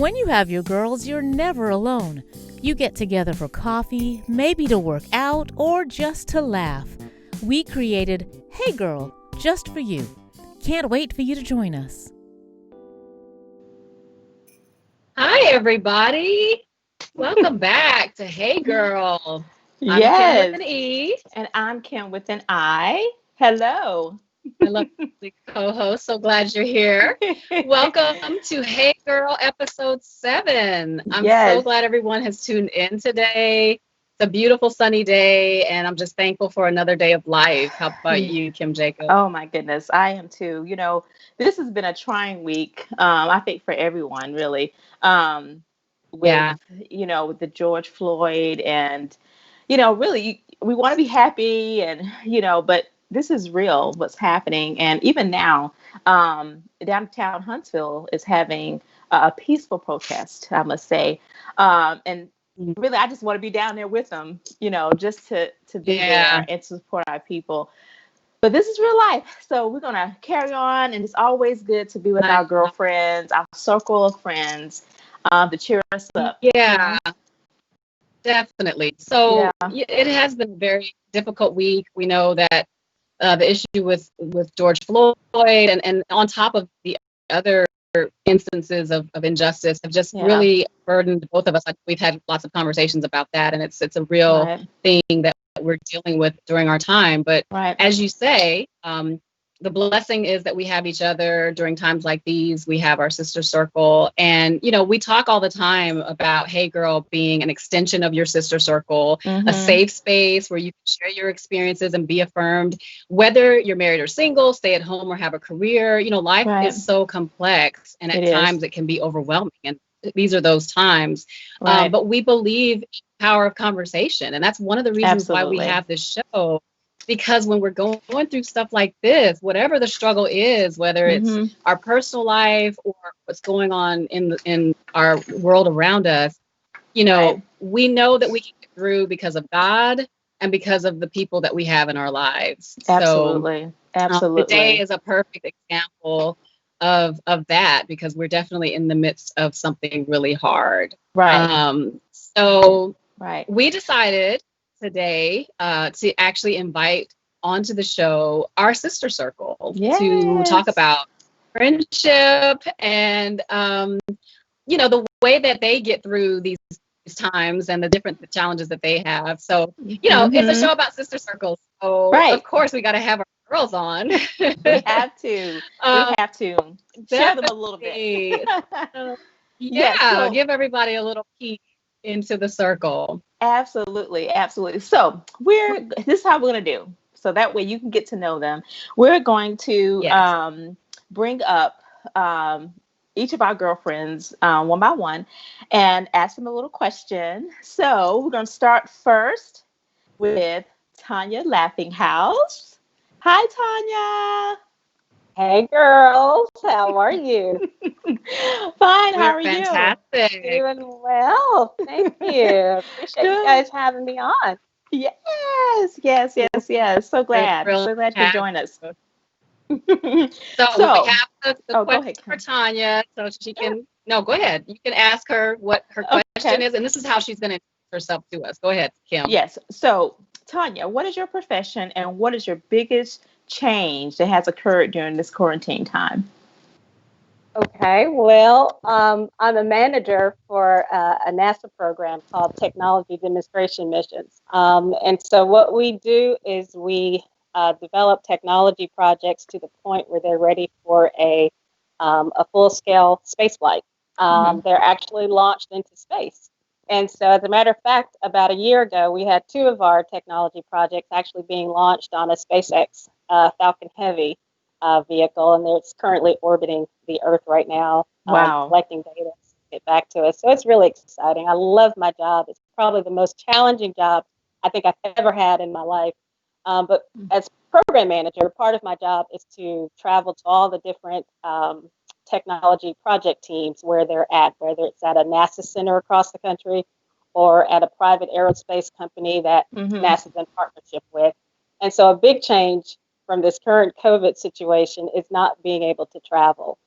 When you have your girls, you're never alone. You get together for coffee, maybe to work out, or just to laugh. We created Hey Girl, just for you. Can't wait for you to join us. Hi, everybody. Welcome back to Hey Girl. I'm Kim with Yes. an E. And I'm Kim with an I. Hello. I love the co-host. So glad you're here. Welcome to Hey Girl episode 7. I'm so Yes. glad everyone has tuned in today. It's a beautiful sunny day, and I'm just thankful for another day of life. How about you, Kim Jacob? Oh my goodness, I am too. This has been a trying week. I think for everyone, really. Um, with Yeah. with the George Floyd, and really, we want to be happy, and but this is real. What's happening, and even now, downtown Huntsville is having a peaceful protest. I must say, and really, I just want to be down there with them. Just to be Yeah. there and to support our people. But this is real life. So we're going to carry on. And it's always good to be with our girlfriends, our circle of friends, to cheer us up. Yeah. Definitely. So Yeah. it has been a very difficult week. We know that the issue with George Floyd and on top of the other instances of injustice have just really burdened both of us. We've had lots of conversations about that, and it's a real thing that we're dealing with during our time. But as you say, the blessing is that we have each other during times like these. We have our sister circle. And, we talk all the time about Hey Girl being an extension of your sister circle, a safe space where you can share your experiences and be affirmed, whether you're married or single, stay at home or have a career. Life is so complex, and at times it can be overwhelming. And these are those times. But we believe in the power of conversation. And that's one of the reasons why we have this show. Because when we're going through stuff like this, whatever the struggle is, whether it's our personal life or what's going on in our world around us, we know that we can get through because of God and because of the people that we have in our lives. Absolutely. Absolutely. Today is a perfect example of that, because we're definitely in the midst of something really hard. We decided today to actually invite onto the show our sister circle to talk about friendship and the way that they get through these times and the different challenges that they have. So it's a show about sister circles, so of course we got to have our girls on. We have to share them a little bit. Give everybody a little peek into the circle. Absolutely. So this is how we're going to do. So that way you can get to know them. We're going to bring up each of our girlfriends one by one and ask them a little question. So we're going to start first with Tanya Laughinghouse. Hi, Tanya. Hey girls, how are you? Fine, how are fantastic. You? Doing well, thank you. Appreciate you guys having me on. Yes. So glad you could join us. So we have the question for Tanya, so she can. No, go ahead. You can ask her what her question is, and this is how she's going to introduce herself to us. Go ahead, Kim. Yes. So, Tanya, what is your profession, and what is your biggest change that has occurred during this quarantine time? Okay, well, I'm a manager for a NASA program called Technology Demonstration Missions. And so what we do is we develop technology projects to the point where they're ready for a full-scale space flight. They're actually launched into space. And so as a matter of fact, about a year ago, we had 2 of our technology projects actually being launched on a SpaceX Falcon Heavy vehicle, and it's currently orbiting the Earth right now, collecting data to get back to us. So it's really exciting. I love my job. It's probably the most challenging job I think I've ever had in my life. But as program manager, part of my job is to travel to all the different technology project teams where they're at, whether it's at a NASA center across the country or at a private aerospace company that NASA's in partnership with. And so a big change from this current COVID situation is not being able to travel,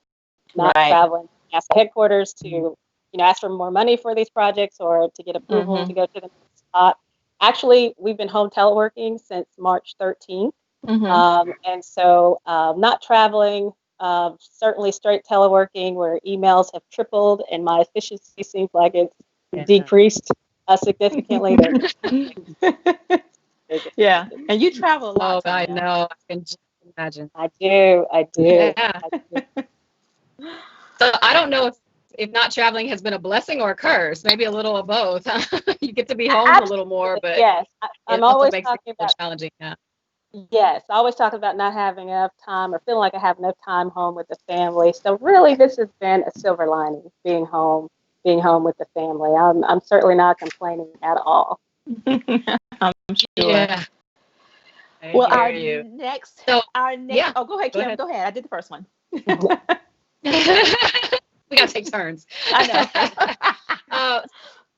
not traveling to NASA headquarters to, ask for more money for these projects or to get approval to go to the next spot. Actually, we've been home teleworking since March 13th. And so not traveling, certainly straight teleworking where emails have tripled and my efficiency seems like it's decreased significantly. Yeah, and you travel a lot. Oh, I know. I can just imagine. I do. Yeah. So I don't know if not traveling has been a blessing or a curse. Maybe a little of both. You get to be home a little more, but yes, I'm always talking it more about challenging. Yeah. Yes, I always talk about not having enough time or feeling like I have enough time home with the family. So really, this has been a silver lining, being home with the family. I'm certainly not complaining at all. I'm sure. Yeah. Well, our yeah. next. Oh, go ahead, Kim. Go ahead. I did the first one. We gotta take turns. I know.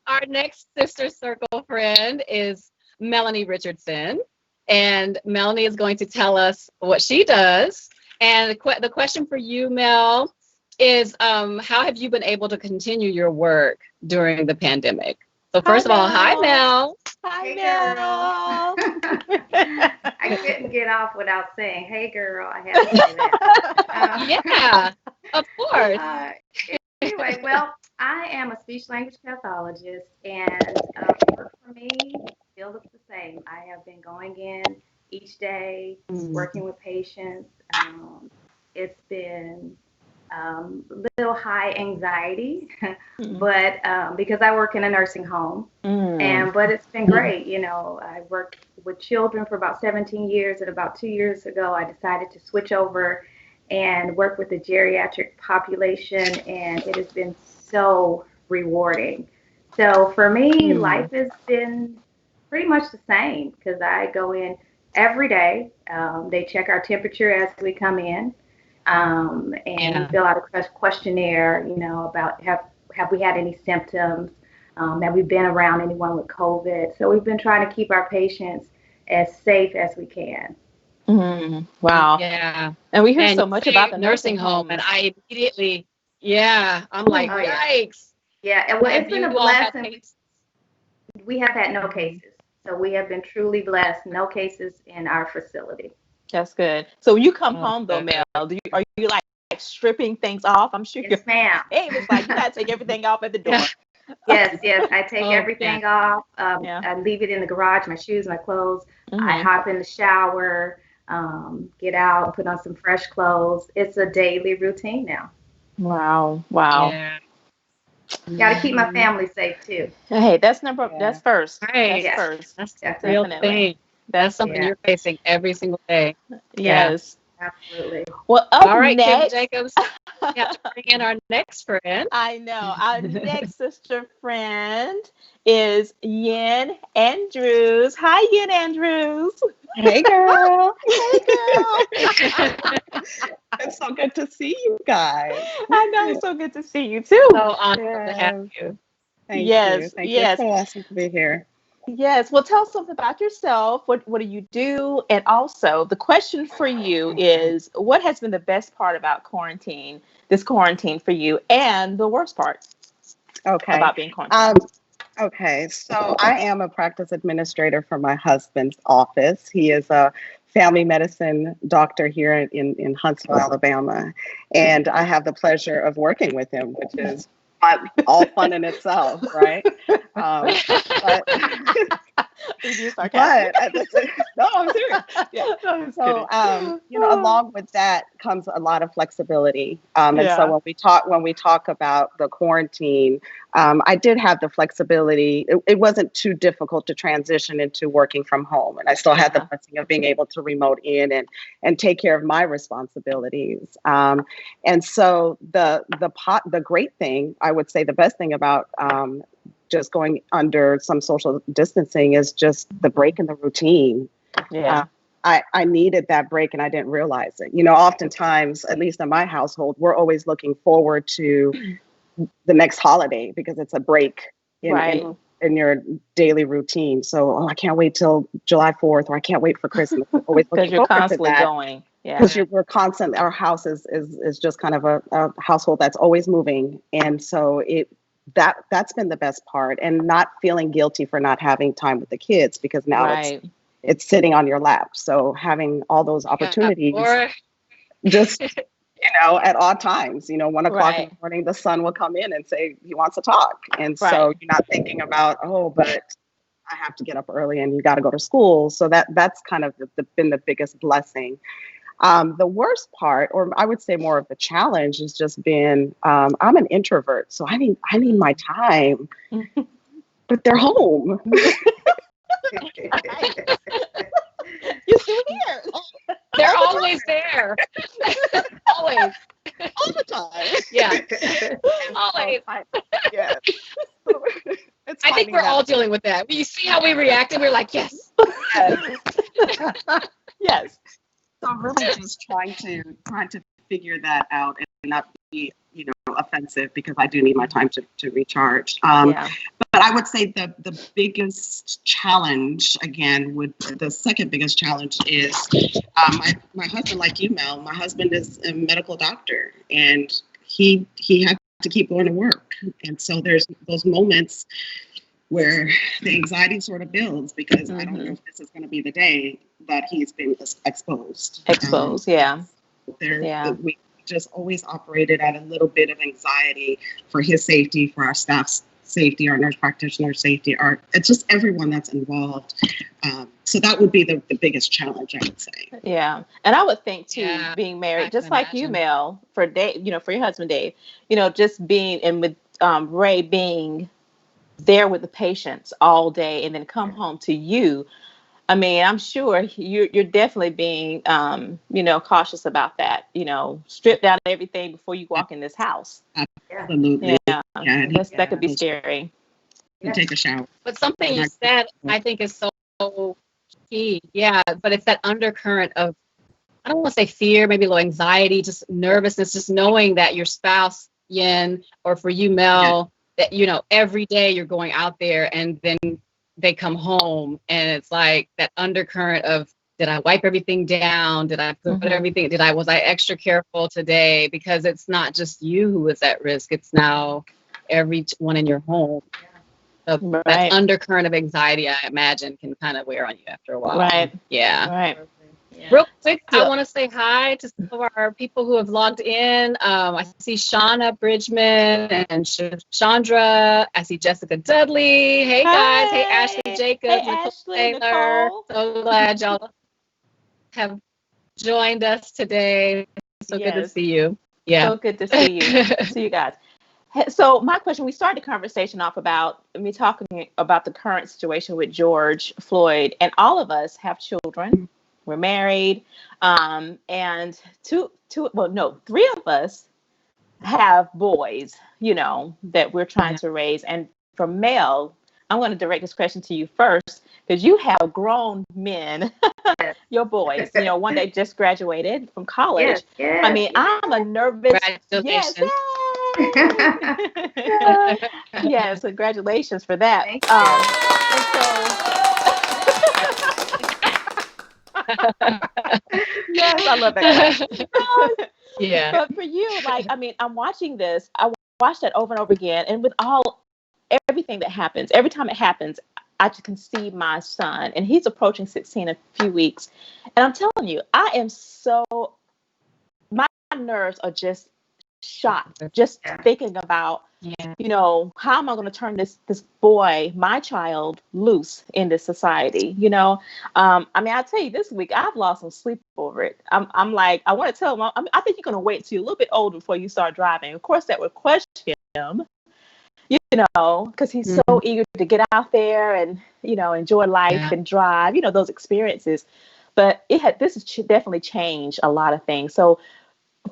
Our next sister circle friend is Melanie Richardson, and Melanie is going to tell us what she does. And the question for you, Mel, is how have you been able to continue your work during the pandemic? So first of all, hi, Mel. Hi, Hey, Mel. I couldn't get off without saying, "Hey, girl." I had to say that. Yeah, of course. Anyway, well, I am a speech language pathologist, and work for me still looks the same. I have been going in each day, working with patients. It's been a little high anxiety, but because I work in a nursing home, but it's been great. I worked with children for about 17 years, and about 2 years ago, I decided to switch over and work with the geriatric population, and it has been so rewarding. So for me, life has been pretty much the same because I go in every day. They check our temperature as we come in, and fill out a questionnaire, about have we had any symptoms, that we've been around anyone with COVID. So we've been trying to keep our patients as safe as we can. Wow. Yeah. And we hear so much about the nursing home, and I immediately, I'm like, yikes. Yeah, well, it's been a blessing. We have had no cases. So we have been truly blessed. No cases in our facility. That's good. So when you come home, though, Mel, are you like stripping things off? I'm sure. Yes, ma'am. Hey, it's like you gotta take everything off at the door. Yes. I take everything off. I leave it in the garage, my shoes, my clothes. I hop in the shower, get out, put on some fresh clothes. It's a daily routine now. Wow. Yeah. Got to keep my family safe too. Hey, that's first. Right. That's first. That's the real thing. That's something you're facing every single day. Yes. Absolutely. Well, all right, next, Kim Jacobs, we have to bring in our next friend. I know. Our next sister friend is Yen Andrews. Hi, Yen Andrews. Hey, girl. Hey, girl. It's so good to see you guys. I know. It's so good to see you, too. So honored to have you. Thank you. Thank you. Yes. It's so awesome to be here. Yes. Well, tell us something about yourself. What do you do? And also, the question for you is, what has been the best part about this quarantine for you, and the worst part about being quarantined? Okay. So I am a practice administrator for my husband's office. He is a family medicine doctor here in Huntsville, Alabama. And I have the pleasure of working with him, which is all fun in itself, right? But no, I'm serious. Yeah. So, along with that comes a lot of flexibility. And so when we talk about the quarantine, I did have the flexibility. It wasn't too difficult to transition into working from home, and I still had the blessing of being able to remote in and take care of my responsibilities. And so the great thing, I would say, the best thing about just going under some social distancing is just the break in the routine. Yeah. I needed that break and I didn't realize it. Oftentimes, at least in my household, we're always looking forward to the next holiday because it's a break in your daily routine. So, I can't wait till July 4th, or I can't wait for Christmas. Always because you're constantly going. Yeah. Because we're constantly, our house is just kind of a household that's always moving. And so that's been the best part, and not feeling guilty for not having time with the kids, because now it's sitting on your lap. So having all those opportunities, just at all times, 1 o'clock in the morning, the son will come in and say he wants to talk, and so you're not thinking about, oh, but I have to get up early and you got to go to school. So that's kind of been the biggest blessing. The worst part, or I would say more of the challenge, has just been I'm an introvert, so I need my time, but they're home. You're still here. They're always there. Always. All the time. Yeah. Always. Yeah. I think we're all dealing with that. You see how we reacted? We're like, yes. Yes. So I'm really just trying to figure that out and not be, offensive, because I do need my time to recharge. But I would say the biggest challenge, again, the second biggest challenge is my husband, like you, Mel. My husband is a medical doctor, and he had to keep going to work, and so there's those moments where the anxiety sort of builds, because I don't know if this is going to be the day that he's been exposed. We just always operated at a little bit of anxiety for his safety, for our staff's safety, our nurse practitioner safety, it's just everyone that's involved. So that would be the biggest challenge, I would say. Yeah. And I would think too, being married, just like you, Mel, for Dave, for your husband, Dave, just being, and with Ray being there with the patients all day and then come home to you. I mean, I'm sure you're definitely being, cautious about that, strip down everything before you walk in this house. Absolutely. Yeah. That could be scary. To take a shower. But something you said, I think, is so key. Yeah. But it's that undercurrent of, I don't want to say fear, maybe low anxiety, just nervousness, just knowing that your spouse, Yin, or for you, Mel, that, every day you're going out there and then they come home and it's like that undercurrent of, did I wipe everything down? Did I put everything? Was I extra careful today? Because it's not just you who is at risk. It's now everyone in your home. So that undercurrent of anxiety, I imagine, can kind of wear on you after a while. Right. Yeah. Right. Yeah. Real quick, I want to say hi to some of our people who have logged in. I see Shauna Bridgman and Chandra. I see Jessica Dudley. Hey, guys. Hey, Ashley Jacobs. Hey, Ashley, Nicole. So glad y'all have joined us today. So good to see you. Yeah. So good to see you. See you guys. So my question, we started the conversation off about me talking about the current situation with George Floyd, and all of us have children. We're married, and three of us have boys, that we're trying to raise. And for Mel, I'm going to direct this question to you first, because you have grown men, your boys, one that just graduated from college. Yes. I mean, I'm a nervous. Congratulations. Yes, congratulations for that. Yes, I love that. Yeah. But for you, I'm watching this. I watch that over and over again, and with everything that happens, every time it happens, I just can see my son, and he's approaching 16 in a few weeks, and I'm telling you, my nerves are just shot just thinking about how am I going to turn this boy, my child, loose in this society. I tell you, this week I've lost some sleep over it. I'm like, I want to tell him, I think you're going to wait till you're a little bit older before you start driving. Of course that would question him, because he's so eager to get out there and enjoy life and drive, those experiences. But this has definitely changed a lot of things. So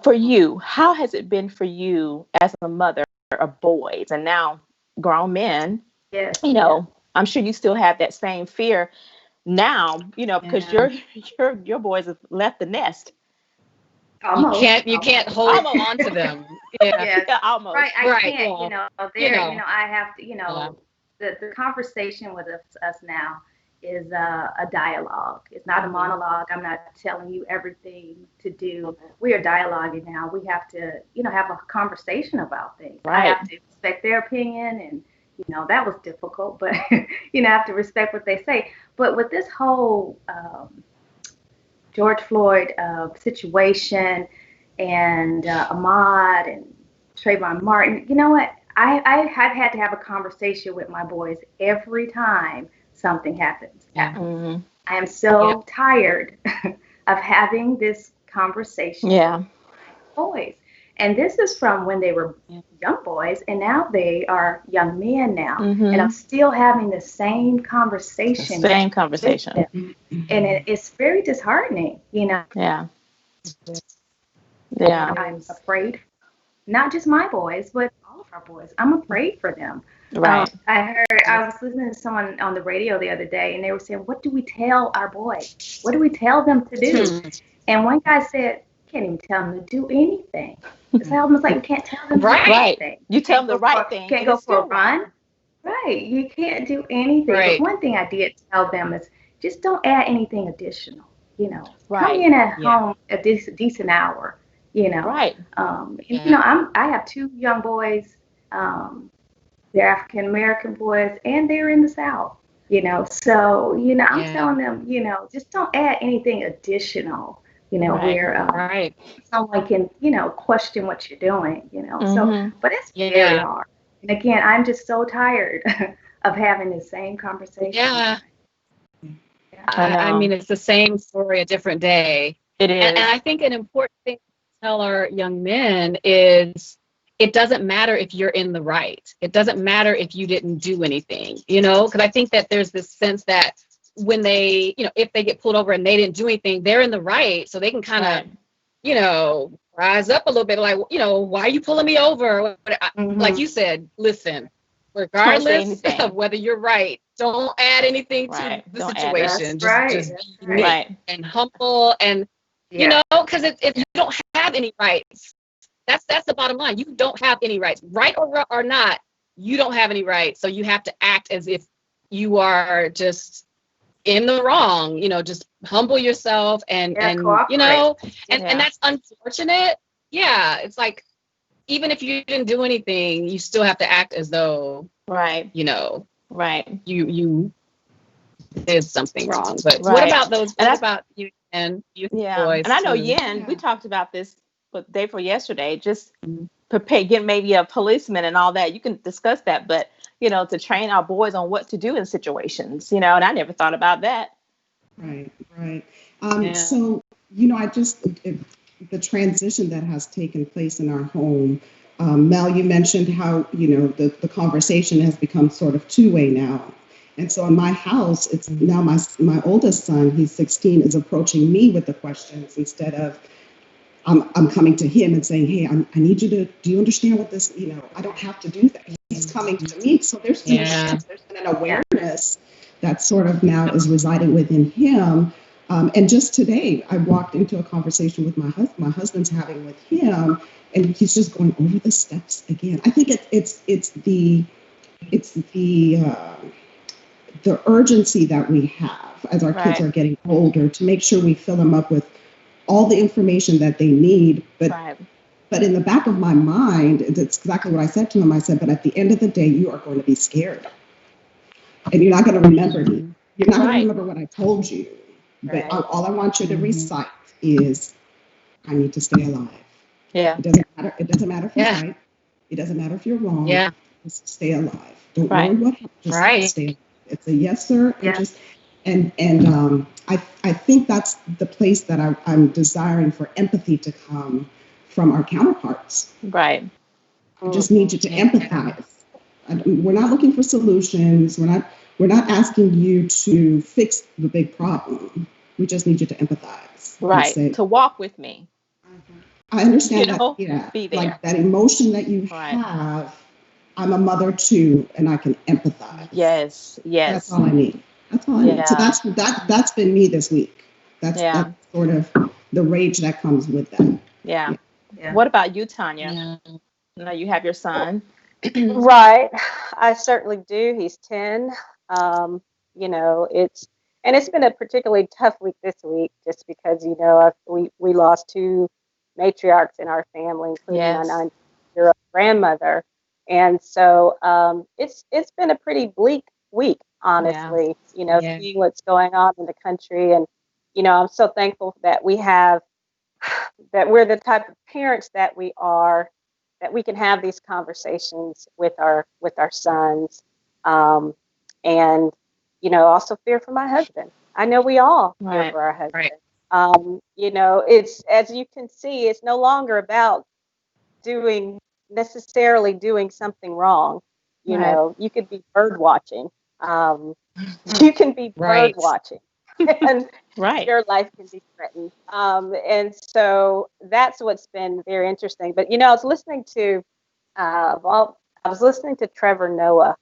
for you, how has it been for you as a mother of boys and now grown men? Yes. I'm sure you still have that same fear now, because your boys have left the nest. Almost. You can't hold on to them. Yeah, almost. Right, I can't. I have to. The conversation with us now is a dialogue. It's not a monologue. I'm not telling you everything to do. We are dialoguing now. We have to, have a conversation about things. Right. I have to respect their opinion, and that was difficult, but I have to respect what they say. But with this whole George Floyd situation and Ahmaud and Trayvon Martin, you know what? I have had to have a conversation with my boys every time something happens. Yeah. Mm-hmm. I am so tired of having this conversation with my boys. And this is from when they were young boys, and now they are young men now. Mm-hmm. And I'm still having the same conversation. Mm-hmm. And it's very disheartening, Yeah. I'm afraid, not just my boys, but all of our boys. I'm afraid for them. Right. I was listening to someone on the radio the other day, and they were saying, what do we tell our boys? What do we tell them to do? And one guy said, can't even tell them to do anything. It's almost like you can't tell them to do anything. You tell them the right thing. Can't go for a run. Right. You can't do anything. Right. But one thing I did tell them is just don't add anything additional. Right. Come in at home at this decent hour. Right. I have two young boys. They're African American boys, and they're in the South. So I'm telling them, just don't add anything additional. Where someone can, question what you're doing. So, but it's very hard. And again, I'm just so tired of having the same conversation. Yeah. I mean, it's the same story, a different day. It is. And I think an important thing to tell our young men is it doesn't matter if you're in the right. It doesn't matter if you didn't do anything, because I think that there's this sense that when they, if they get pulled over and they didn't do anything, they're in the right. So they can kind of, rise up a little bit like, why are you pulling me over? Like you said, listen, regardless of whether you're right, don't add anything to the situation. Just be meek and humble and, because if you don't have any rights, that's the bottom line. You don't have any rights, right or not. You don't have any rights, so you have to act as if you are just in the wrong. Just humble yourself and and that's unfortunate. Yeah, it's like even if you didn't do anything, you still have to act as though you did something wrong. But what about those? What about you and you boys? And I know Yen. We talked about this day for yesterday. Just prepare, get maybe a policeman and all that. You can discuss that, but to train our boys on what to do in situations. And I never thought about that. Right. So I just the transition that has taken place in our home. Mel, you mentioned how the conversation has become sort of two-way now. And so in my house, it's now my oldest son, he's 16, is approaching me with the questions instead of I'm coming to him and saying, hey, I need you to, do you understand what this, I don't have to do that. He's coming to me. So there's been a shift, there's been an awareness that sort of now is residing within him. And just today, I walked into a conversation with my husband's having with him, and he's just going over the steps again. I think it's the urgency that we have as our kids are getting older to make sure we fill them up with all the information that they need. But in the back of my mind, it's exactly what I said to him. I said, but at the end of the day, you are going to be scared. And you're not going to remember me. You're not going to remember what I told you. But all I want you to recite is, I need to stay alive. Yeah. It doesn't matter. It doesn't matter if you're right. It doesn't matter if you're wrong. Yeah. Just stay alive. Don't worry what happens. Just stay alive. It's a yes, sir. And I think that's the place that I'm desiring for empathy to come from our counterparts. Right. I just need you to empathize. We're not looking for solutions. We're not asking you to fix the big problem. We just need you to empathize. Right. Say, to walk with me. I understand that. Yeah. Be there. Like that emotion that you have. I'm a mother too, and I can empathize. Yes. That's all I need. That's all I need. So that's been me this week. That's sort of the rage that comes with that. Yeah. What about you, Tanya? Now you have your son. Right. I certainly do. He's 10. And it's been a particularly tough week this week, just because, you know, we lost two matriarchs in our family, including my 9-year-old grandmother. And so it's been a pretty bleak week, honestly, you know, seeing what's going on in the country. And, you know, I'm so thankful that that we're the type of parents that we are, that we can have these conversations with our sons. And, you know, also fear for my husband. I know we all fear for our husband. You know, it's, as you can see, it's no longer about necessarily doing something wrong. You know, you could be bird watching. You can be bird watching, and your life can be threatened. And so that's what's been very interesting. But, you know, I was listening to Trevor Noah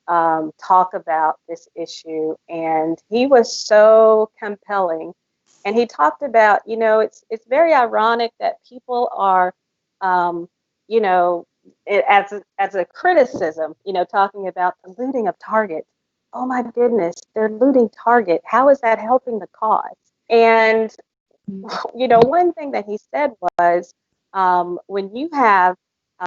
talk about this issue, and he was so compelling. And he talked about, you know, it's very ironic that people are, you know, as a criticism, you know, talking about the looting of Target. Oh my goodness, they're looting Target. How is that helping the cause? And, you know, one thing that he said was, when you have,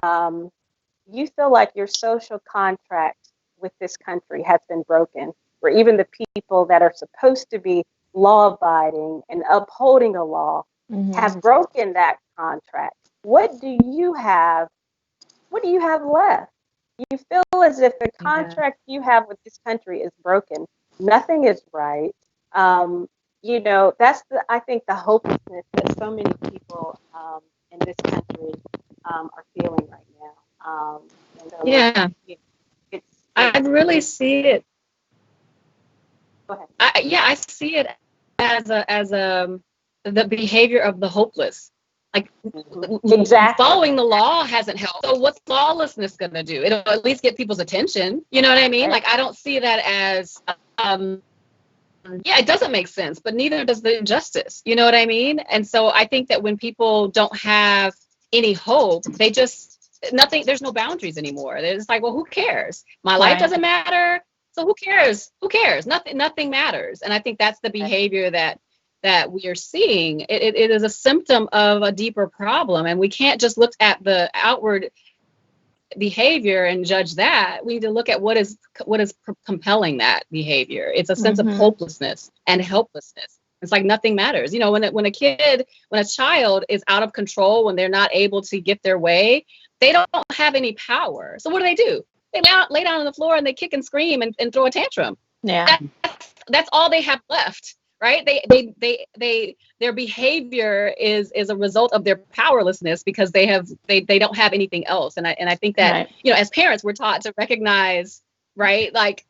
you feel like your social contract with this country has been broken, where even the people that are supposed to be law-abiding and upholding the law have broken that contract. What do you have? What do you have left? You feel as if the contract you have with this country is broken. Nothing is right. You know, that's I think the hopelessness that so many people in this country are feeling right now. And so I really see it. Go ahead. I see it as the behavior of the hopeless. Like, exactly, following the law hasn't helped. So what's lawlessness going to do? It'll at least get people's attention. You know what I mean? Like, I don't see that as, it doesn't make sense, but neither does the injustice. You know what I mean? And so I think that when people don't have any hope, they just, there's no boundaries anymore. They're just like, well, who cares? My life doesn't matter. So who cares? Who cares? Nothing matters. And I think that's the behavior that we are seeing. It is a symptom of a deeper problem, and we can't just look at the outward behavior and judge that. We need to look at what is compelling that behavior. It's a sense of hopelessness and helplessness. It's like nothing matters. You know, when a child is out of control, when they're not able to get their way, they don't have any power. So what do? They lay down on the floor and they kick and scream and throw a tantrum. That's all they have left. Right? Their behavior is a result of their powerlessness, because they don't have anything else. And I think that, you know, as parents, we're taught to recognize, right? Like,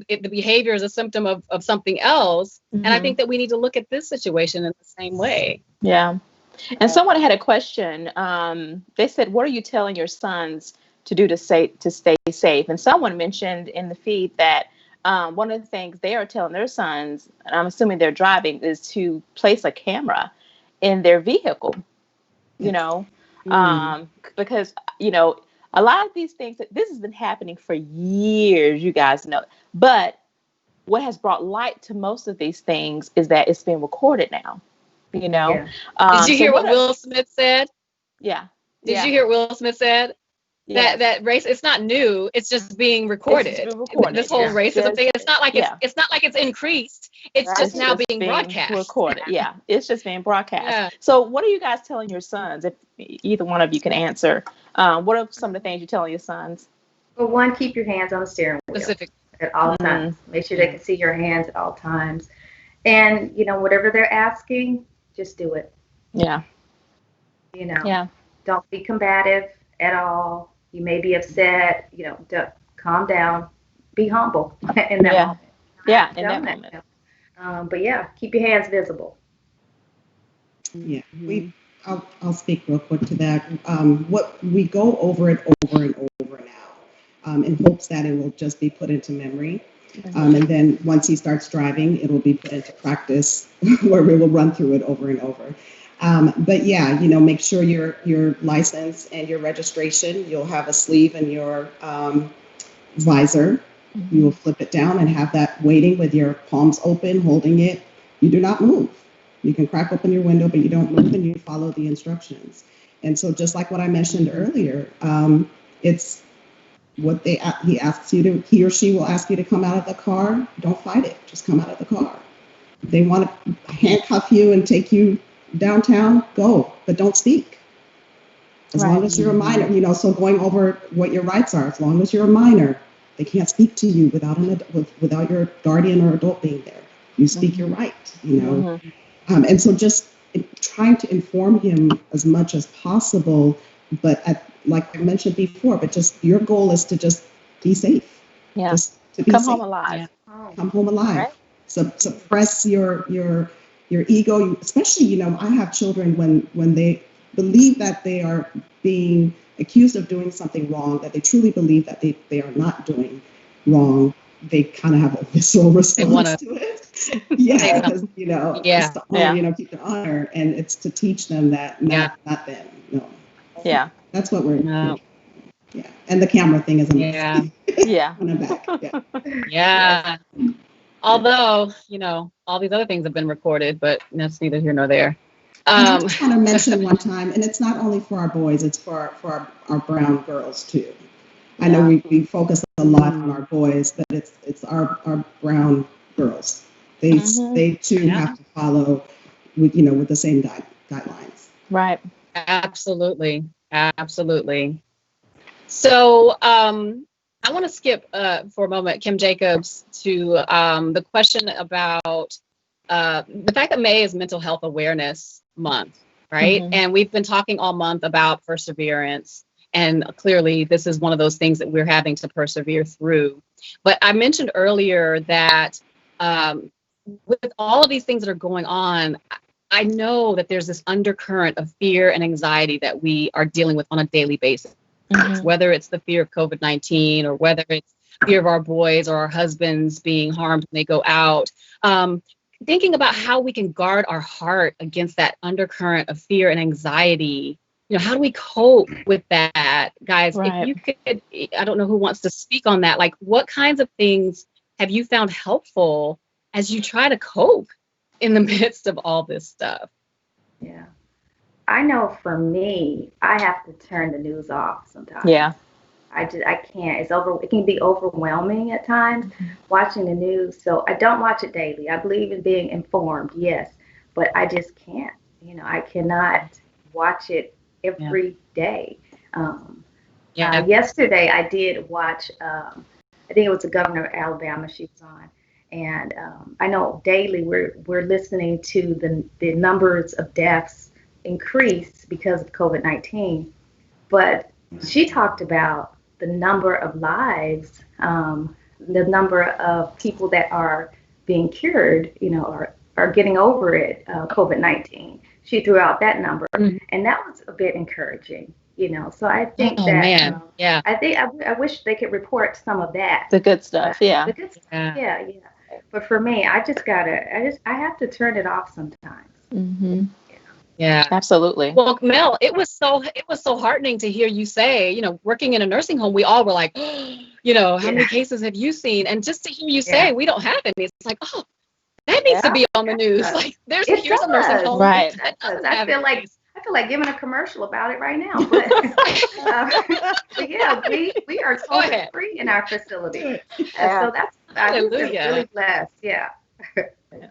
the behavior is a symptom of something else. And I think that we need to look at this situation in the same way. Yeah. And someone had a question. They said, what are you telling your sons to do to stay safe? And someone mentioned in the feed that one of the things they are telling their sons, and I'm assuming they're driving, is to place a camera in their vehicle, you know, because, you know, a lot of these things, this has been happening for years, you guys know. But what has brought light to most of these things is that it's being recorded now, you know. Did you hear what Will Smith said? Yeah. Did you hear what Will Smith said? That race, it's not new. It's just being recorded. This whole racism thing. It's not like it's increased. It's just now being broadcast. Recorded. Yeah, it's just being broadcast. Yeah. So, what are you guys telling your sons? If either one of you can answer, what are some of the things you're telling your sons? Well, one, keep your hands on the steering wheel at all times. Make sure they can see your hands at all times, and you know, whatever they're asking, just do it. Yeah. You know. Yeah. Don't be combative at all. You may be upset, you know, calm down, be humble in that moment. Yeah, in that moment. But yeah, keep your hands visible. Yeah, I'll speak real quick to that. What we go over it over and over now, in hopes that it will just be put into memory. And then once he starts driving, it will be put into practice where we will run through it over and over. But yeah, you know, make sure your license and your registration, you'll have a sleeve in your visor. You will flip it down and have that waiting with your palms open, holding it. You do not move. You can crack open your window, but you don't move, and you follow the instructions. And so just like what I mentioned earlier, it's what he or she will ask you to come out of the car. Don't fight it. Just come out of the car. If they want to handcuff you and take you downtown, go, but don't speak. As long as you're a minor, so going over what your rights are, as long as you're a minor, they can't speak to you without your guardian or adult being there. You speak your right, and so just trying to inform him as much as possible, but like I mentioned before, but just your goal is to just be safe. Yeah. Just to be Come safe. home alive. Oh, Come home alive. Right. Suppress your ego, especially, I have children when they believe that they are being accused of doing something wrong, that they truly believe that they are not doing wrong, they kind of have a visceral response to it. Yeah, because just to honor, keep their honor, and it's to teach them that not them. No. Yeah. That's what we're. Yeah, and the camera thing is Yeah. Yeah. on the back. Yeah. Yeah. Although, all these other things have been recorded, but that's neither here nor there. I just want to mention one time, and it's not only for our boys, it's for our brown girls too. I know we focus a lot on our boys, but it's our brown girls. They too have to follow with the same guidelines. Right. Absolutely. Absolutely. So I want to skip for a moment, Kim Jacobs, to the question about the fact that May is Mental Health Awareness Month, right? And we've been talking all month about perseverance. And clearly, this is one of those things that we're having to persevere through. But I mentioned earlier that with all of these things that are going on, I know that there's this undercurrent of fear and anxiety that we are dealing with on a daily basis, whether it's the fear of COVID-19 or whether it's fear of our boys or our husbands being harmed when they go out. Thinking about how we can guard our heart against that undercurrent of fear and anxiety. How do we cope with that, guys? If you could, I don't know who wants to speak on that. Like, what kinds of things have you found helpful as you try to cope in the midst of all this stuff? yeah. I know for me, I have to turn the news off sometimes. Yeah. I can't. It can be overwhelming at times watching the news. So I don't watch it daily. I believe in being informed, yes, but I just can't. I cannot watch it every day. Yesterday I did watch. I think it was the governor of Alabama. She was on, and I know daily we're listening to the numbers of deaths increase because of COVID-19, but she talked about the number of lives, the number of people that are being cured, are getting over it, COVID-19. She threw out that number, and that was a bit encouraging, So I think I wish they could report some of that. The good stuff, The good stuff, yeah. But for me, I have to turn it off sometimes. Yeah, absolutely. Well, Mel, it was so heartening to hear you say, working in a nursing home, we all were like, how many cases have you seen? And just to hear you say we don't have any, it's like, oh, that needs to be on the news. Like, here's a nursing home, right? I feel like giving a commercial about it right now. But, but yeah, we are COVID free in our facility, so that's I'm really blessed. Yeah,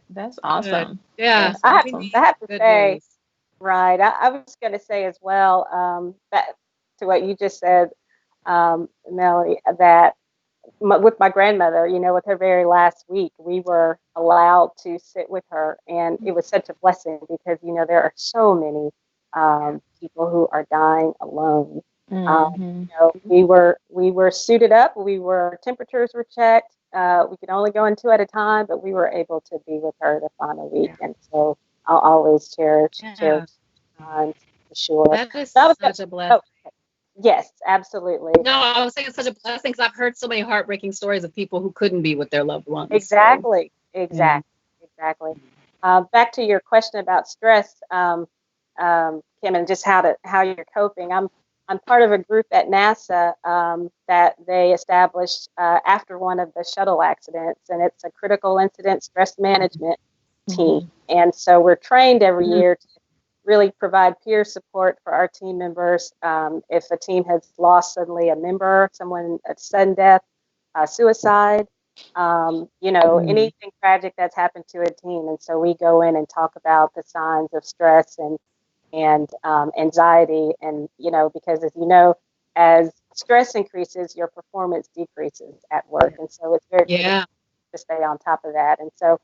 that's awesome. Yeah, I have to say. Right. I was going to say as well, that to what you just said, Melody, that with my grandmother, with her very last week, we were allowed to sit with her. And it was such a blessing because, there are so many people who are dying alone. We were suited up. Temperatures were checked. We could only go in 2 at a time, but we were able to be with her the final week. And so I'll always cherish time for sure. That is such a blessing. Yes, absolutely. No, I was saying it's such a blessing because I've heard so many heartbreaking stories of people who couldn't be with their loved ones. Exactly. Back to your question about stress, Kim, and just how you're coping. I'm part of a group at NASA that they established after one of the shuttle accidents, and it's a critical incident stress management team. And so we're trained every year to really provide peer support for our team members. If a team has lost suddenly a member, someone, a sudden death, suicide, anything tragic that's happened to a team. And so we go in and talk about the signs of stress and anxiety, and because as stress increases, your performance decreases at work, and so it's very important to stay on top of that. And so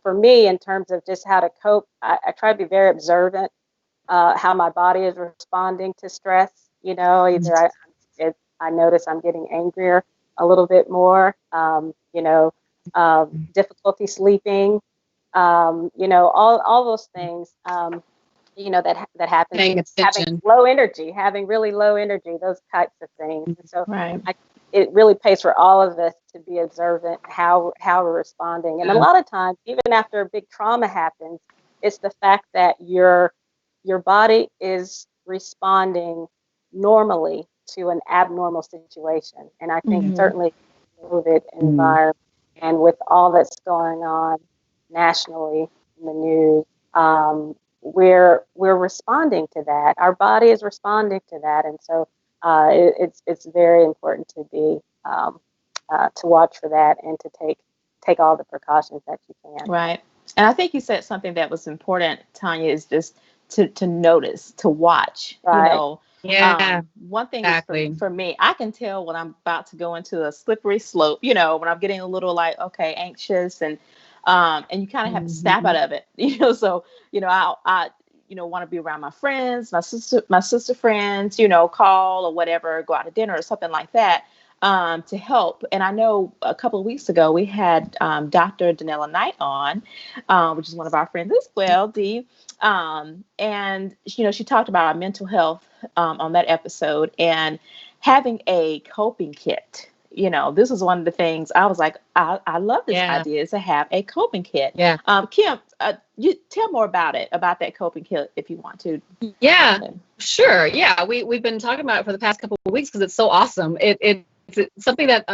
for me, in terms of just how to cope, I try to be very observant how my body is responding to stress. Either I notice I'm getting angrier a little bit more, difficulty sleeping, all those things. That happens. Having low energy, having really low energy, those types of things. And so it really pays for all of us to be observant how we're responding. And a lot of times, even after a big trauma happens, it's the fact that your body is responding normally to an abnormal situation. And I think certainly COVID environment and with all that's going on nationally in the news, we're responding to that. Our body is responding to that, and so it's very important to be to watch for that and to take all the precautions that you can. Right, and I think you said something that was important, Tanya, is just to notice, to watch. Right. One thing is for me, I can tell when I'm about to go into a slippery slope. When I'm getting a little anxious and you kind of have to snap out of it, So I want to be around my friends, my sister friends, call or whatever, go out to dinner or something like that, to help. And I know a couple of weeks ago we had Dr. Danella Knight on, which is one of our friends as well, Dee. And she talked about our mental health on that episode and having a coping kit. This is one of the things I was like, I love this idea, is to have a coping kit. Kim, you tell more about that coping kit if you want to. Yeah, sure. Yeah, we've been talking about it for the past couple of weeks because it's so awesome. It's something that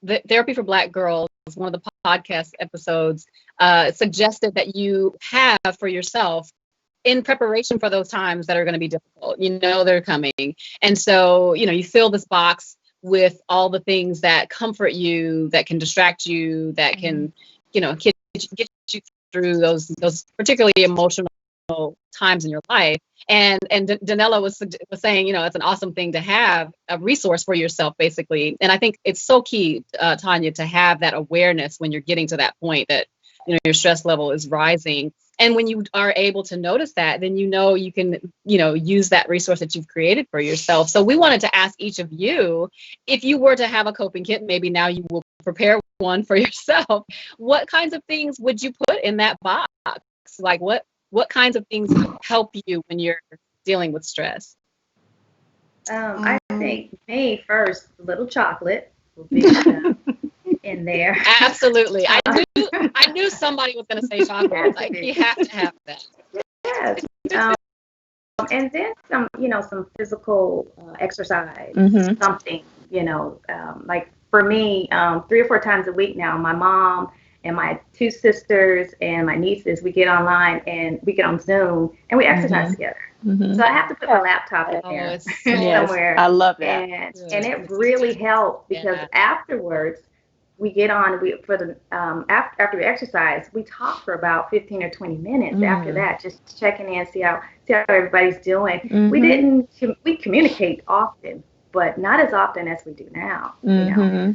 the Therapy for Black Girls, one of the podcast episodes, suggested that you have for yourself in preparation for those times that are going to be difficult. They're coming. And so, you fill this box with all the things that comfort you, that can distract you, that can, get you through those particularly emotional times in your life. And Danella was saying, it's an awesome thing to have a resource for yourself, basically. And I think it's so key, Tanya, to have that awareness when you're getting to that point that, your stress level is rising. And when you are able to notice that, then you can, use that resource that you've created for yourself. So we wanted to ask each of you, if you were to have a coping kit, maybe now you will prepare one for yourself. What kinds of things would you put in that box? Like what kinds of things help you when you're dealing with stress? I think me first, a little chocolate will be in there. Absolutely. I knew somebody was going to say chocolate. Like, you have to have that. Yes. And then some physical exercise, something, like for me, 3 or 4 times a week now, my mom and my 2 sisters and my nieces, we get online and we get on Zoom and we exercise together. So I have to put my laptop in there somewhere. I love that. And it really helps because afterwards, we get on. After we exercise, we talk for about 15 or 20 minutes. After that, just checking in, see how everybody's doing. We communicate often, but not as often as we do now.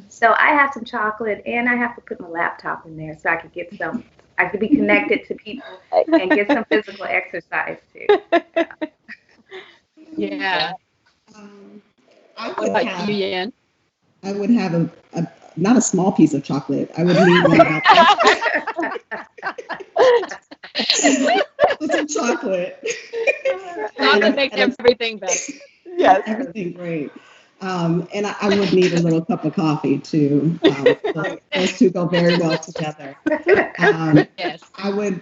So I have some chocolate, and I have to put my laptop in there so I could get some. I could be connected to people and get some physical exercise too. Yeah. What about you, Yan? I would have a not a small piece of chocolate. I would need one about some chocolate. Chocolate makes everything better. Yes, everything great. And I would need a little cup of coffee too. Those two go very well together. Yes. I would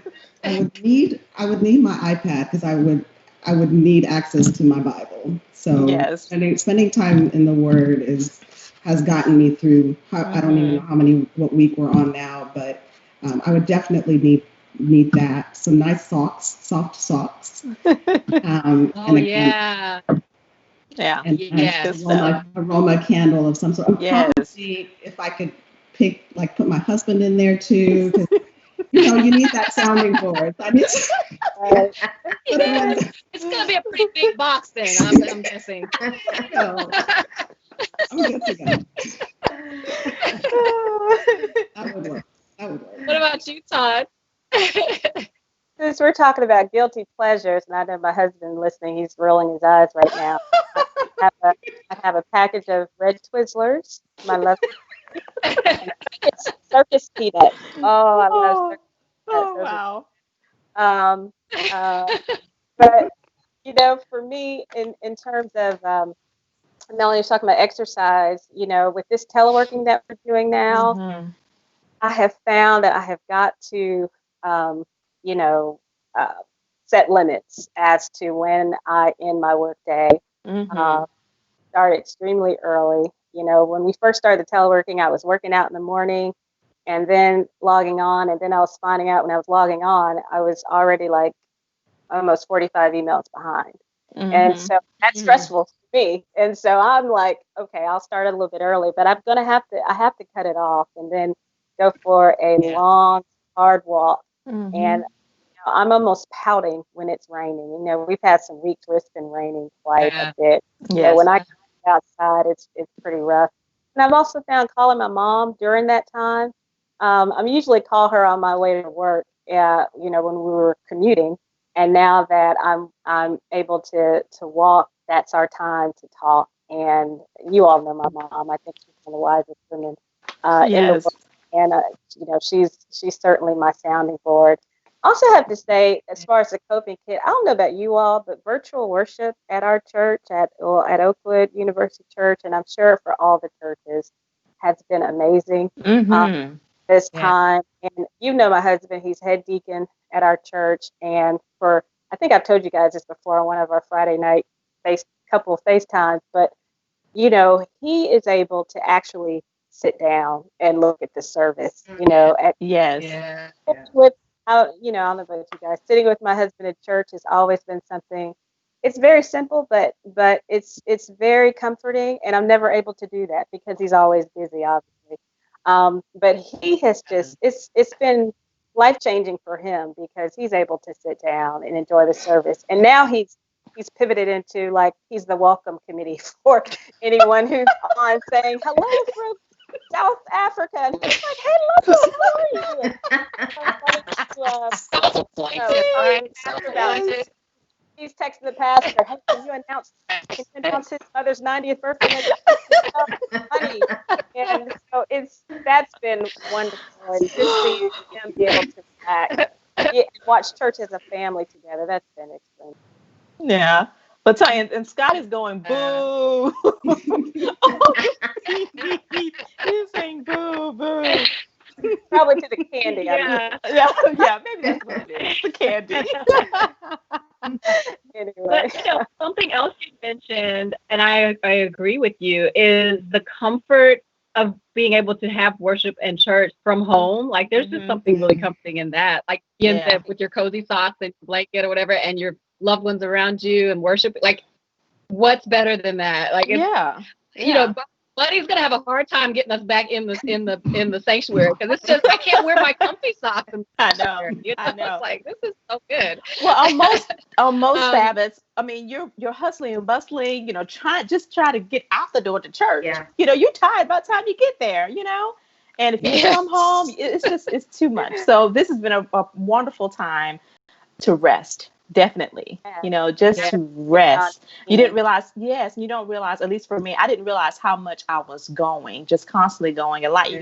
need my iPad because I would need access to my Bible. So spending time in the Word has gotten me through. I don't even know what week we're on now, but I would definitely need that. Some nice socks, soft socks. And yeah. And aroma candle of some sort. Probably if I could put my husband in there too, because you need that sounding board. I need to, it's gonna be a pretty big box then. I'm guessing. So, I'm good to go. That would work. What about you, Todd? Since we're talking about guilty pleasures, and I know my husband listening, he's rolling his eyes right now. I have a package of red Twizzlers. My love. It's circus peanuts. Oh, I love circus peanuts. Oh, wow. But for me, in terms of Melanie was talking about exercise. With this teleworking that we're doing now, I have found that I have got to, set limits as to when I end my work day. Start extremely early. When we first started the teleworking, I was working out in the morning and then logging on. And then I was finding out when I was logging on, I was already like almost 45 emails behind. And so that's stressful for me. And so I'm like, okay, I'll start a little bit early, but I have to cut it off and then go for a long, hard walk. And I'm almost pouting when it's raining. We've had some weeks where it's been raining quite a bit. So when I go outside, it's pretty rough. And I've also found calling my mom during that time. I'm usually call her on my way to work. When we were commuting. And now that I'm able to walk, that's our time to talk. And you all know my mom. I think she's one of the wisest women in the world. And she's certainly my sounding board. Also have to say, as far as the coping kit, I don't know about you all, but virtual worship at our church, at Oakwood University Church, and I'm sure for all the churches, has been amazing this time. And my husband, he's head deacon at our church. And I think I've told you guys this before on one of our Friday night couple of FaceTimes, but he is able to actually sit down and look at the service, with I don't know about you guys. Sitting with my husband at church has always been something. It's very simple, but it's very comforting, and I'm never able to do that because he's always busy, obviously. But he has it's been life-changing for him because he's able to sit down and enjoy the service. And now he's pivoted into he's the welcome committee for anyone who's on saying hello from South Africa. And he's like, hey, look, how are you? He's texting the pastor, hey, can you announce his mother's 90th birthday? Honey. And so that's been wonderful. And just seeing him be able to watch church as a family together, that's been extreme. Yeah. But and Scott is going boo. He's saying boo, boo. Probably to the candy. Yeah, maybe that's what it is. The candy. Anyway. But something else you mentioned, and I agree with you, is the comfort of being able to have worship and church from home. Like there's just something really comforting in that. Like with your cozy socks and blanket or whatever, and your loved ones around you and worship. Like, what's better than that? Like, Buddy's gonna have a hard time getting us back in the sanctuary because it's just I can't wear my comfy socks. I know. It's like this is so good. Well, on most Sabbaths, I mean, you're hustling and bustling. Try to get out the door to church. Yeah. You're tired by the time you get there. And if you come home, it's too much. So this has been a wonderful time to rest. Definitely, just to rest. You didn't realize, you don't realize, at least for me, I didn't realize how much I was going, just constantly going. And like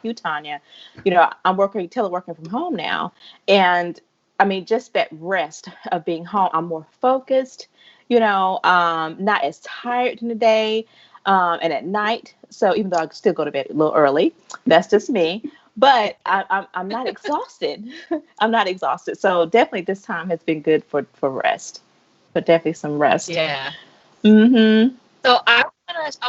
you, Tanya, I'm teleworking from home now. And I mean, just that rest of being home, I'm more focused, not as tired in the day and at night. So even though I still go to bed a little early, that's just me. But I'm not exhausted. I'm not exhausted. So definitely this time has been good for rest. But definitely some rest. Yeah. Mm-hmm. So I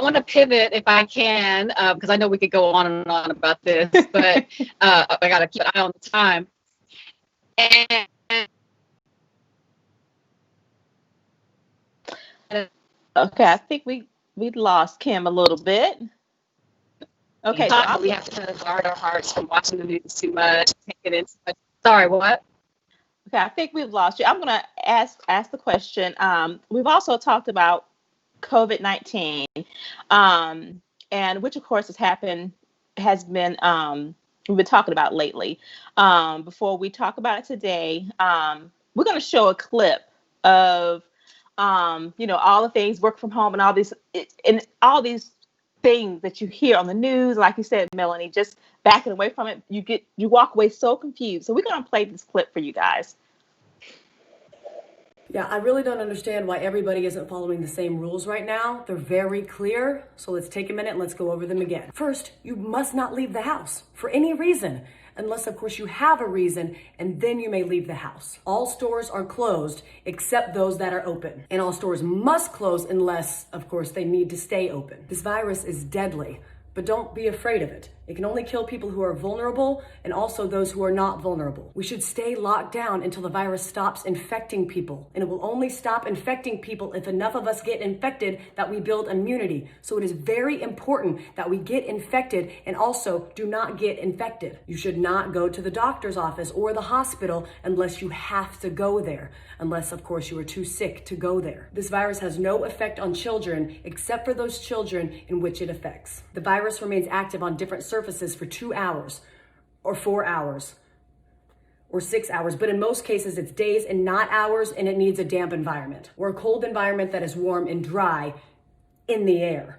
want to pivot if I can, because I know we could go on and on about this, but I got to keep an eye on the time. And okay, I think we lost Kim a little bit. Okay, so we have to guard our hearts from watching the news too much, taking in too much. Sorry, what? Okay, I think we've lost you. I'm gonna ask the question. We've also talked about COVID-19, and which of course has been we've been talking about lately. Before we talk about it today, we're gonna show a clip of all the things, work from home and all these things that you hear on the news. Like you said, Melanie, just backing away from it, you walk away so confused. So we're gonna play this clip for you guys. Yeah, I really don't understand why everybody isn't following the same rules right now. They're very clear, so let's take a minute and let's go over them again. First, you must not leave the house for any reason, unless of course you have a reason, and then you may leave the house. All stores are closed except those that are open, and all stores must close unless, of course, they need to stay open. This virus is deadly, but don't be afraid of it. It can only kill people who are vulnerable and also those who are not vulnerable. We should stay locked down until the virus stops infecting people. And it will only stop infecting people if enough of us get infected that we build immunity. So it is very important that we get infected and also do not get infected. You should not go to the doctor's office or the hospital unless you have to go there. Unless, of course, you are too sick to go there. This virus has no effect on children except for those children in which it affects. The virus remains active on different surfaces for 2 hours or 4 hours or 6 hours, but in most cases it's days and not hours, and it needs a damp environment or a cold environment that is warm and dry in the air,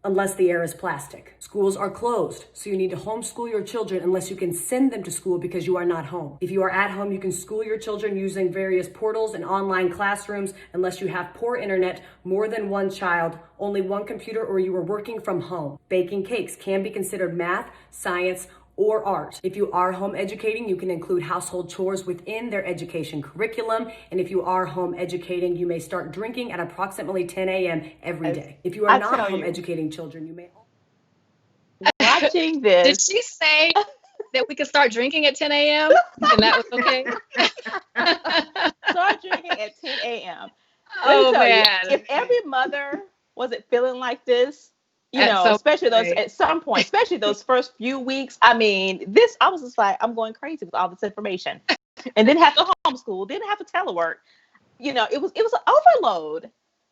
unless the air is plastic. Schools are closed, so you need to homeschool your children unless you can send them to school because you are not home. If you are at home, you can school your children using various portals and online classrooms unless you have poor internet, more than one child, only one computer, or you are working from home. Baking cakes can be considered math, science, or art. If you are home educating, you can include household chores within their education curriculum. And if you are home educating, you may start drinking at approximately 10 a.m. every day. If you are not home educating children, you may... Watching this. Did she say that we could start drinking at 10 a.m.? And that was okay? Start drinking at 10 a.m. Oh, man. If every mother wasn't feeling like this, especially at some point, especially those first few weeks. I mean, I was just like, I'm going crazy with all this information, and then have to homeschool, then have to telework. It was an overload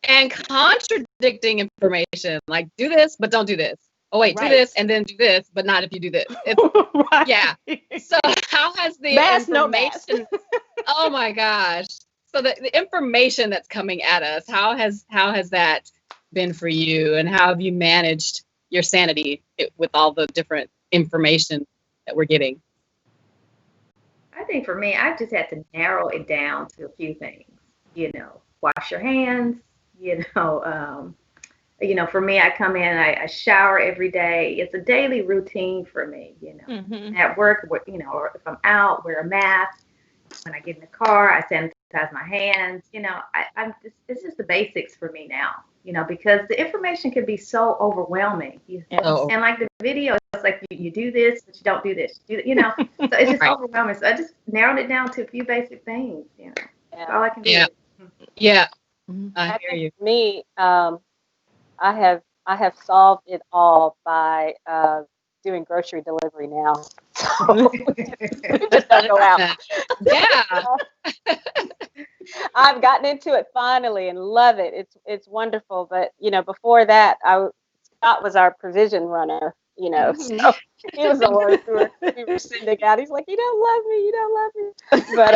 and contradicting information. Like, do this, but don't do this. Oh wait, do this and then do this, but not if you do this. Right. Yeah. So how has the information? Oh my gosh. So the information that's coming at us, how has that been for you, and how have you managed your sanity with all the different information that we're getting? I think for me, I've just had to narrow it down to a few things. Wash your hands. For me, I come in, I shower every day. It's a daily routine for me. Mm-hmm. At work, or if I'm out, wear a mask. When I get in the car, I sanitize my hands. It's just the basics for me now. Because the information can be so overwhelming. And like the video, it's like you do this, but you don't do this. So it's just overwhelming. So I just narrowed it down to a few basic things. That's all I can do. Yeah. I hear you. For me, I have solved it all by doing grocery delivery now. So we just don't go out. Yeah. I've gotten into it finally and love it. It's wonderful. But before that, Scott was our provision runner. So he was the one we were sending out. He's like, you don't love me. But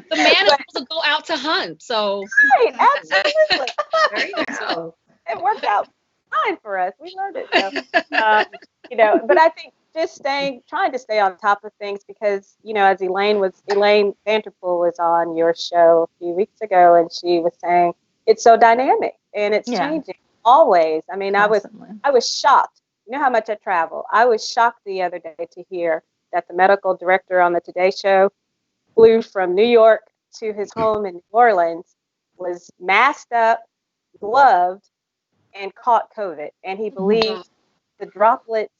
the man is supposed to go out to hunt. So right, absolutely. There you go. It worked out fine for us. We learned it. So, but I think just trying to stay on top of things, because, as Elaine Vanderpool was on your show a few weeks ago, and she was saying it's so dynamic and it's changing always. I mean, constantly. I was shocked. You know how much I travel. I was shocked the other day to hear that the medical director on the Today Show flew from New York to his home in New Orleans was masked up, gloved, and caught COVID. And he believed the droplets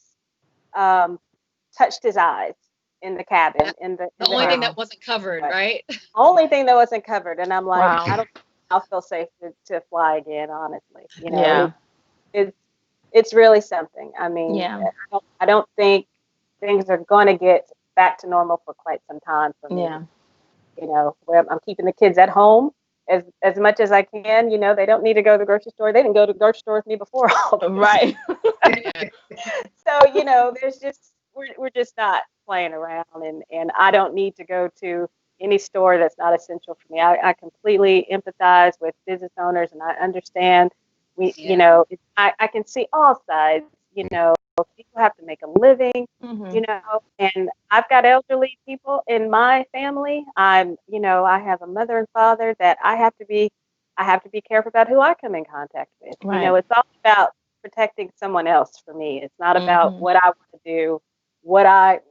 touched his eyes in the cabin. The only thing that wasn't covered, right? Only thing that wasn't covered. And I'm like, Wow. I don't think I'll feel safe to fly again, honestly. You know, it's really something. I mean, I don't think things are going to get back to normal for quite some time for me. Yeah. You know, where I'm keeping the kids at home as much as I can. You know, they don't need to go to the grocery store. They didn't go to the grocery store with me before all this. Right. So, you know, there's just, we're just not playing around, and I don't need to go to any store that's not essential for me. I completely empathize with business owners, and I understand you know, I can see all sides. You know, people have to make a living, you know, and I've got elderly people in my family. You know, I have a mother and father that I have to be careful about who I come in contact with. Right. You know, it's all about protecting someone else for me. It's not about what I want to do,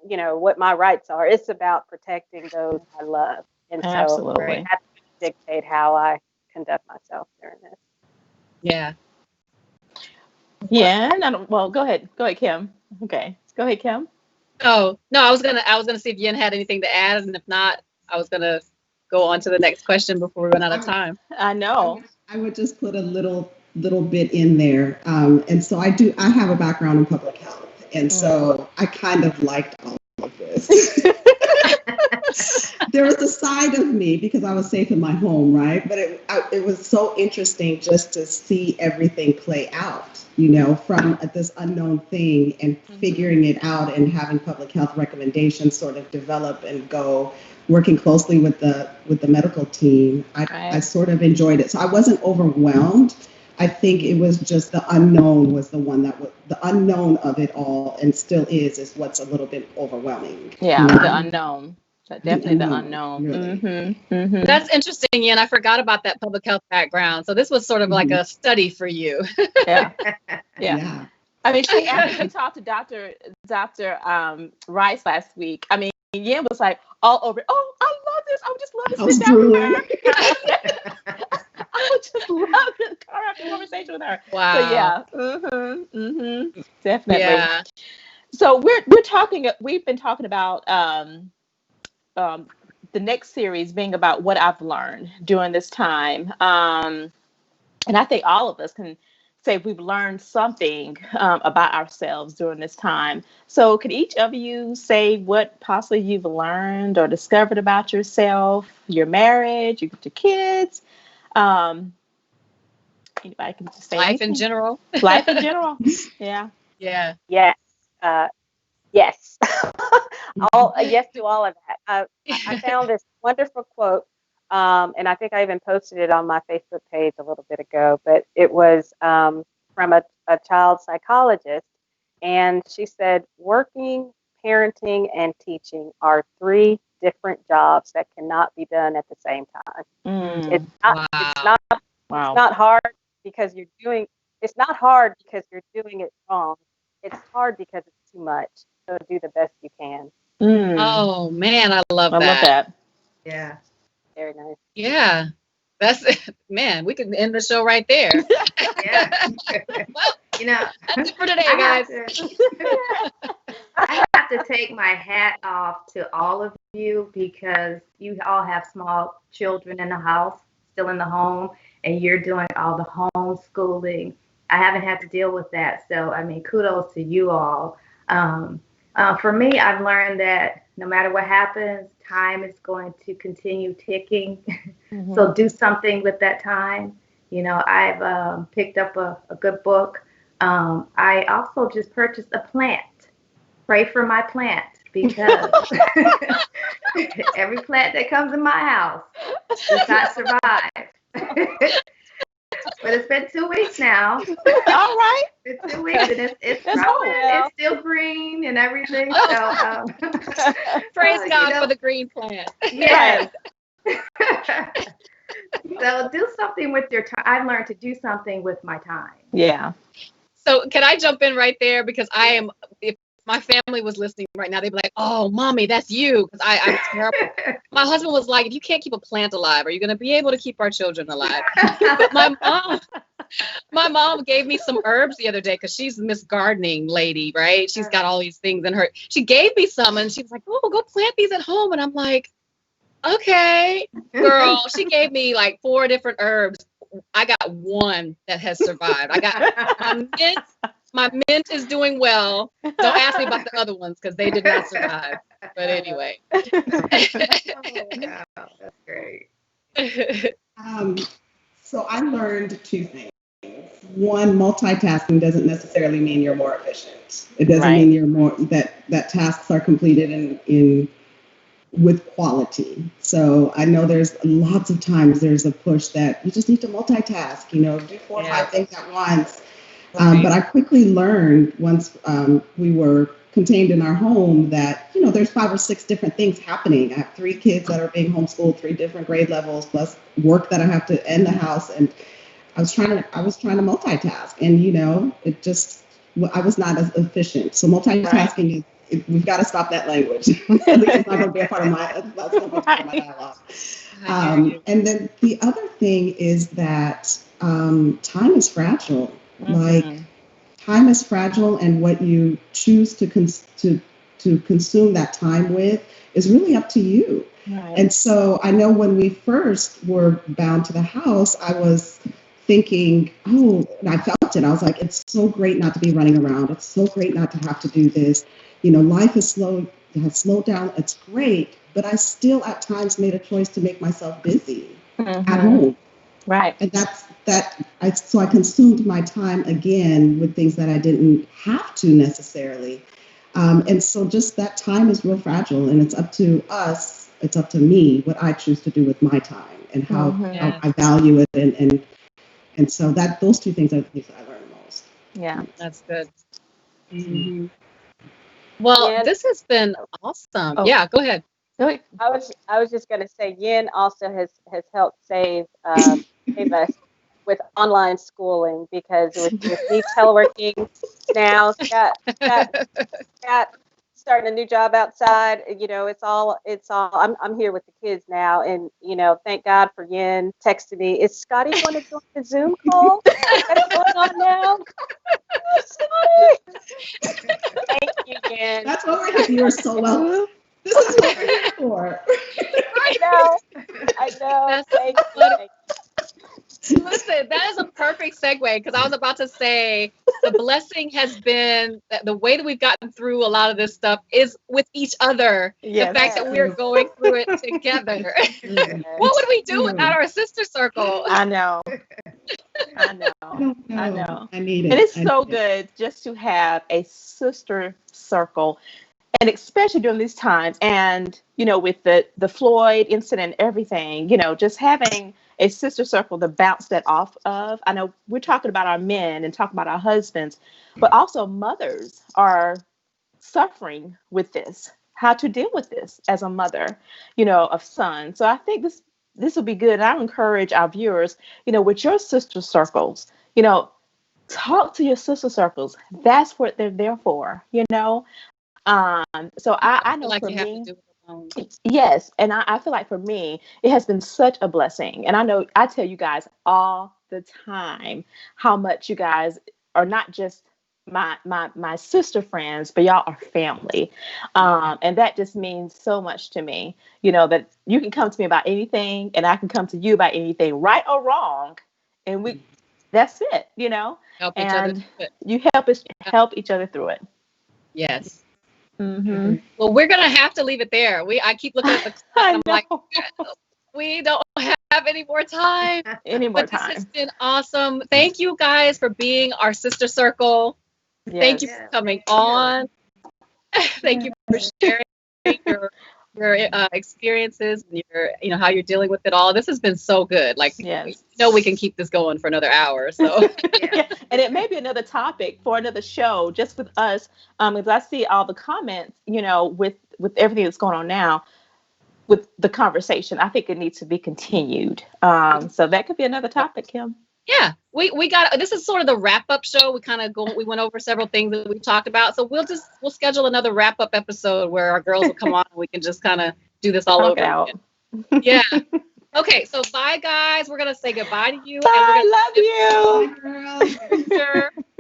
you know, what my rights are. It's about protecting those I love. And Absolutely. So that's going to dictate how I conduct myself during this. Yeah. Yeah. Well, go ahead, Kim. Okay. Go ahead, Kim. Oh, no, I was gonna see if Yen had anything to add, and if not, I was gonna go on to the next question before we run out of time. I know. I would just put a little bit in there. And so I have a background in public health. And so I kind of liked all of this. There was a side of me, because I was safe in my home, right? But it was so interesting just to see everything play out, you know, from this unknown thing and figuring it out and having public health recommendations sort of develop and go, working closely with the medical team. I sort of enjoyed it. So I wasn't overwhelmed. I think it was just the unknown was the one that was the unknown of it all, and still is what's a little bit overwhelming. Yeah, the unknown. Definitely the unknown. Really. That's interesting, Yen. I forgot about that public health background. So this was sort of like a study for you. Yeah. I mean, after we talked to Dr. Rice last week, I mean, Yen was like all over it. Oh, I love this. I would just love to sit down with her. I would just love to have a conversation with her. Wow. So yeah, definitely. Yeah. So we've been talking about the next series being about what I've learned during this time, and I think all of us can say we've learned something about ourselves during this time. So could each of you say what possibly you've learned or discovered about yourself, your marriage, your kids? Anybody can just say life anything. in general. Life in general. Yeah. Yeah. Yes. Yes. Yes to all of that. I found this wonderful quote, and I think I even posted it on my Facebook page a little bit ago, but it was from a child psychologist, and she said, working, parenting, and teaching are 3 different jobs that cannot be done at the same time. It's not hard because you're doing it wrong. It's hard because it's too much. So do the best you can. Oh man, I love that. Yeah. Very nice. Yeah. That's man, we could end the show right there. Yeah. Well, you know, that's it for today, guys. I have to take my hat off to all of you, because you all have small children in the house, still in the home, and you're doing all the homeschooling. I haven't had to deal with that. So, I mean, kudos to you all. For me, I've learned that no matter what happens, time is going to continue ticking. So do something with that time. You know, I've picked up a good book. I also just purchased a plant. Pray for my plant, because every plant that comes in my house does not survive. But it's been 2 weeks now. All right. It's 2 weeks, and it's growing. It's still green and everything. So praise God for the green plant. Yes. So do something with your time. I've learned to do something with my time. Yeah. So can I jump in right there, because I am, if my family was listening right now, they'd be like, "Oh, mommy, that's you," because I'm terrible. My husband was like, "If you can't keep a plant alive, are you going to be able to keep our children alive?" But my mom gave me some herbs the other day because she's Miss Gardening lady, right? She's got all these things in her. She gave me some, and she was like, "Oh, go plant these at home," and I'm like, "Okay, girl." She gave me like 4 different herbs. I got one that has survived. I got my mint is doing well. Don't ask me about the other ones because they did not survive. But anyway. Oh, wow, that's great. So I learned 2 things. One, multitasking doesn't necessarily mean you're more efficient. It doesn't mean you're more that tasks are completed in with quality. So I know there's lots of times there's a push that you just need to multitask, do 4 or 5 things at once. But I quickly learned once we were contained in our home that, there's 5 or 6 different things happening. I have 3 kids that are being homeschooled, 3 different grade levels, plus work that I have to end the house. And I was trying to multitask, and I was not as efficient. So multitasking is, we've got to stop that language. At least it's not going to be a part of my dialogue. And then the other thing is that time is fragile. Like time is fragile, and what you choose to consume that time with is really up to you. Right. And so I know when we first were bound to the house, I was thinking, and I felt it. I was like, it's so great not to be running around. It's so great not to have to do this. Life has slowed down. It's great. But I still at times made a choice to make myself busy at home. Right. And so I consumed my time again with things that I didn't have to necessarily. And so just that time is real fragile, and it's up to us. It's up to me what I choose to do with my time and how I value it. And so those 2 things are the things that I learned most. Yeah, that's good. Mm-hmm. Well, this has been awesome. Yeah, go ahead. I was just going to say, Yin also has helped save us with online schooling, because with me teleworking now, Scott starting a new job outside. It's all. I'm here with the kids now, and thank God for Yin texting me. Is Scotty going to join the Zoom call that's going on now? Thank you, Yin. That's what we're here. You are so welcome. This is what we're here for. I know. Thank you. Listen, that is a perfect segue, because I was about to say the blessing has been that the way that we've gotten through a lot of this stuff is with each other. Yes. The fact that we're going through it together. What would we do without our sister circle? I know. I need it. And it's so good just to have a sister circle. And especially during these times, and with the Floyd incident, everything, just having a sister circle to bounce that off of. I know we're talking about our men and talking about our husbands, but also mothers are suffering with this. How to deal with this as a mother, of sons. So I think this will be good. And I encourage our viewers, with your sister circles, talk to your sister circles. That's what they're there for, So I know, like, for me, yes, and I feel like for me, it has been such a blessing. And I know I tell you guys all the time how much you guys are not just my sister friends, but y'all are family. And that just means so much to me, that you can come to me about anything, and I can come to you about anything, right or wrong, and that's it, Help each and other. You help each other through it. Yes. Mm-hmm. Well, we're gonna have to leave it there. I keep looking at the clock. I'm like, we don't have any more time. This has been awesome. Thank you guys for being our sister circle. Yes. Thank you for coming on. Thank you for sharing your experiences and your how you're dealing with it all. This has been so good. Like, we can keep this going for another hour. So, and it may be another topic for another show, just with us. Because I see all the comments, with everything that's going on now, with the conversation. I think it needs to be continued. So that could be another topic, Kim. Yeah, we got, this is sort of the wrap up show. We went over several things that we talked about. So we'll schedule another wrap up episode where our girls will come on and we can just kind of do this all over again. Yeah. Okay, so bye guys. We're gonna say goodbye to you. Bye, love you.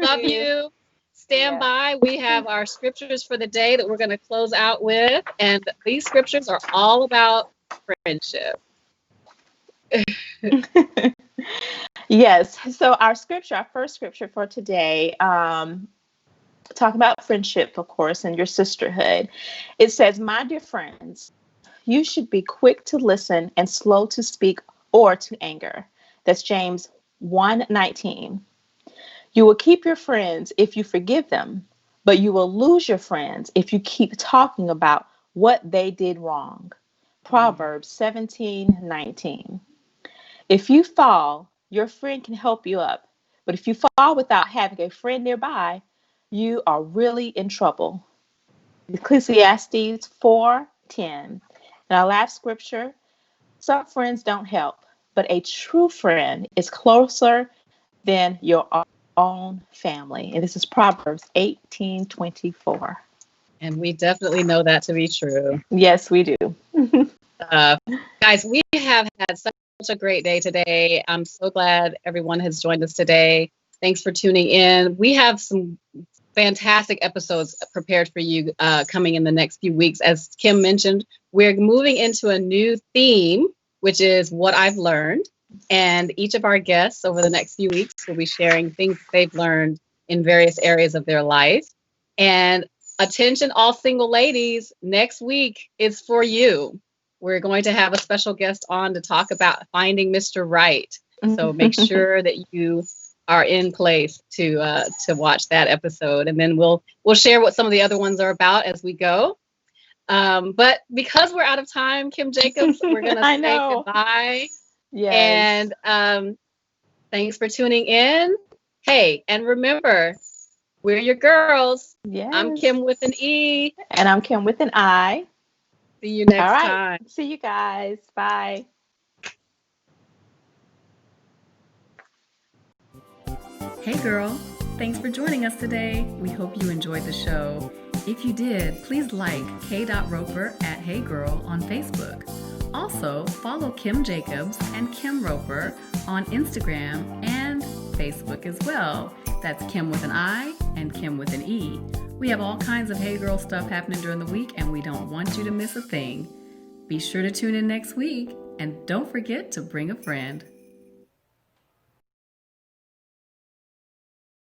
Love you. Stand by. We have our scriptures for the day that we're gonna close out with, and these scriptures are all about friendship. Yes. So our first scripture for today, talk about friendship, of course, and your sisterhood. It says, "My dear friends, you should be quick to listen and slow to speak or to anger." That's James 1:19. "You will keep your friends if you forgive them, but you will lose your friends if you keep talking about what they did wrong." Proverbs 17:19. "If you fall, your friend can help you up. But if you fall without having a friend nearby, you are really in trouble." Ecclesiastes 4:10. And our last scripture, "Some friends don't help, but a true friend is closer than your own family." And this is Proverbs 18:24. And we definitely know that to be true. Yes, we do. Guys, we have had such a great day today. I'm so glad everyone has joined us today. Thanks for tuning in. We have some fantastic episodes prepared for you coming in the next few weeks. As Kim mentioned, we're moving into a new theme, which is what I've learned. And each of our guests over the next few weeks will be sharing things they've learned in various areas of their life. And attention, all single ladies, next week is for you. We're going to have a special guest on to talk about finding Mr. Right. So make sure that you are in place to watch that episode, and then we'll share what some of the other ones are about as we go. But because we're out of time, Kim Jacobs, we're gonna say goodbye. Yes. And thanks for tuning in. Hey, and remember, we're your girls. Yes. I'm Kim with an E. And I'm Kim with an I. See you next All right. time. See you guys. Bye. Hey girl, thanks for joining us today. We hope you enjoyed the show. If you did, please like k.roper at Hey Girl on Facebook. Also, follow Kim Jacobs and Kim Roper on Instagram and Facebook as well. That's Kim with an I and Kim with an E. We have all kinds of Hey Girl stuff happening during the week, and we don't want you to miss a thing. Be sure to tune in next week, and don't forget to bring a friend.